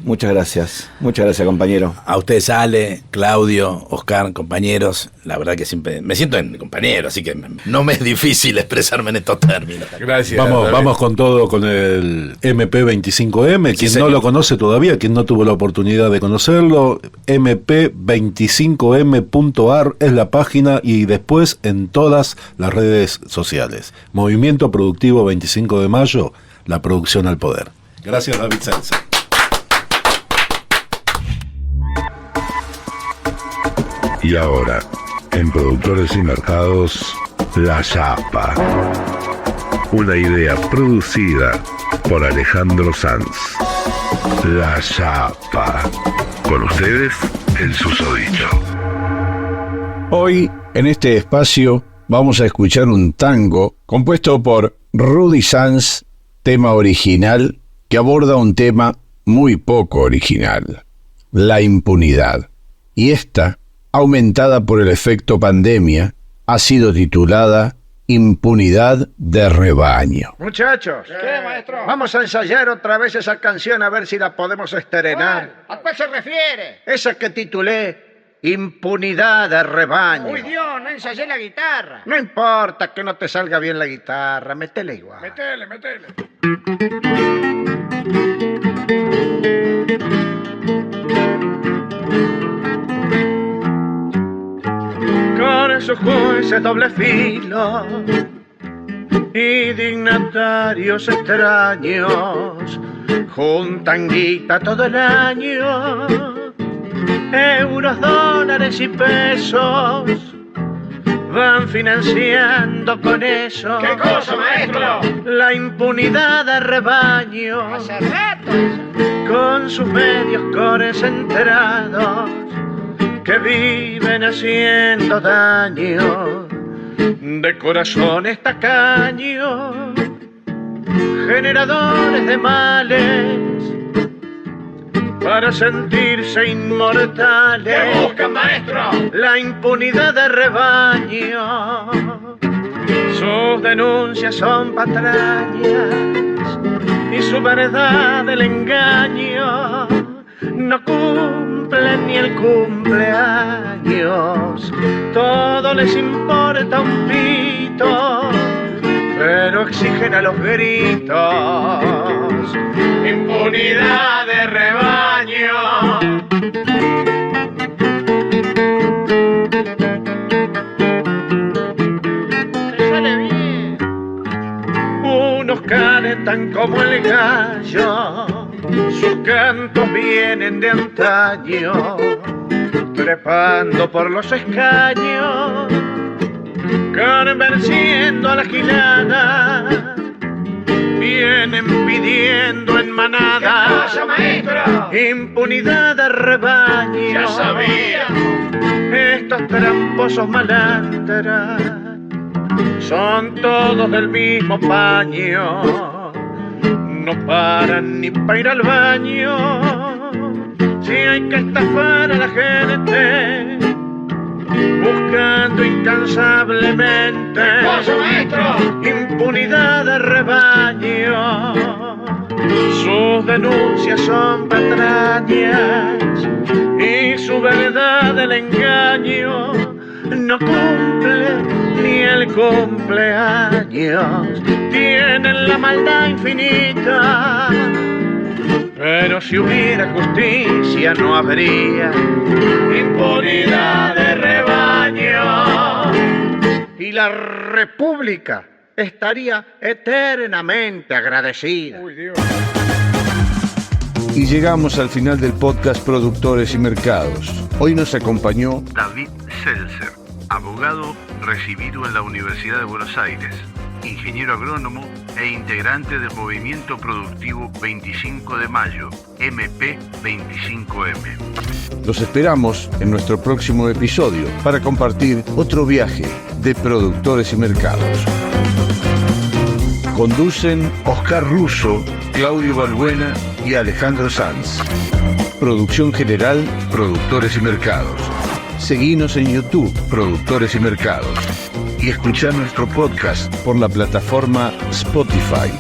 muchas gracias. Muchas gracias, compañero. A ustedes, Ale, Claudio, Oscar, compañeros, la verdad que siempre me siento en compañero, así que no me es difícil expresarme en estos términos. Gracias. Vamos con todo con el MP25M. Quien no lo conoce todavía, quien no tuvo la oportunidad de conocerlo, mp25m.ar es la página, y después en todas las redes sociales. Movimiento Productivo 25 de Mayo, la producción al poder. Gracias, David Celsa. Y ahora, en Productores y Mercados, La Chapa. Una idea producida por Alejandro Sanz. La Chapa. Con ustedes, el susodicho. Hoy, en este espacio, vamos a escuchar un tango compuesto por Rudy Sanz, tema original, que aborda un tema muy poco original, la impunidad. Y esta, aumentada por el efecto pandemia, ha sido titulada Impunidad de Rebaño. Muchachos, ¿Qué, maestro? vamos a ensayar otra vez esa canción a ver si la podemos estrenar. ¿A cuál se refiere? Esa que titulé Impunidad de Rebaño. Uy, Dios, no ensayé la guitarra. No importa que no te salga bien la guitarra, métele igual. Metele, metele. Con esos jueces doble filo y dignatarios extraños juntan guita todo el año, euros, dólares y pesos van financiando con eso. ¿Qué cosa, maestro? La impunidad de rebaño Hace rato eso. con sus medios concentrados que viven haciendo daño de corazones tacaños, generadores de males para sentirse inmortales. ¿Qué buscan, maestro? La impunidad de rebaño, sus denuncias son patrañas y su verdad el engaño. No cumplen ni el cumpleaños, todo les importa un pito, pero exigen a los gritos impunidad de rebaño. Me sale bien. Unos calentan como el gallo, sus cantos vienen de antaño, trepando por los escaños, convenciendo a la gilada, vienen pidiendo en manada. ¿Qué pasa, maestro? Impunidad de rebaño. Ya sabía. Estos tramposos malandras son todos del mismo paño, no paran ni para ir al baño. Si hay que estafar a la gente, buscando incansablemente. ¿Qué pasa, maestro? Impunidad de rebaño, sus denuncias son patrañas y su verdad el engaño. No cumple ni el cumpleaños, tienen la maldad infinita, pero si hubiera justicia no habría impunidad de rebaño y la República estaría eternamente agradecida. Uy, Dios. Y llegamos al final del podcast Productores y Mercados. Hoy nos acompañó David Seltzer, abogado recibido en la Universidad de Buenos Aires, ingeniero agrónomo e integrante del movimiento productivo 25 de Mayo, MP25M. Los esperamos en nuestro próximo episodio para compartir otro viaje de Productores y Mercados. Conducen Oscar Russo, Claudio Balbuena y Alejandro Sanz. Producción general, Productores y Mercados. Seguinos en YouTube, Productores y Mercados. Y escuchar nuestro podcast por la plataforma Spotify.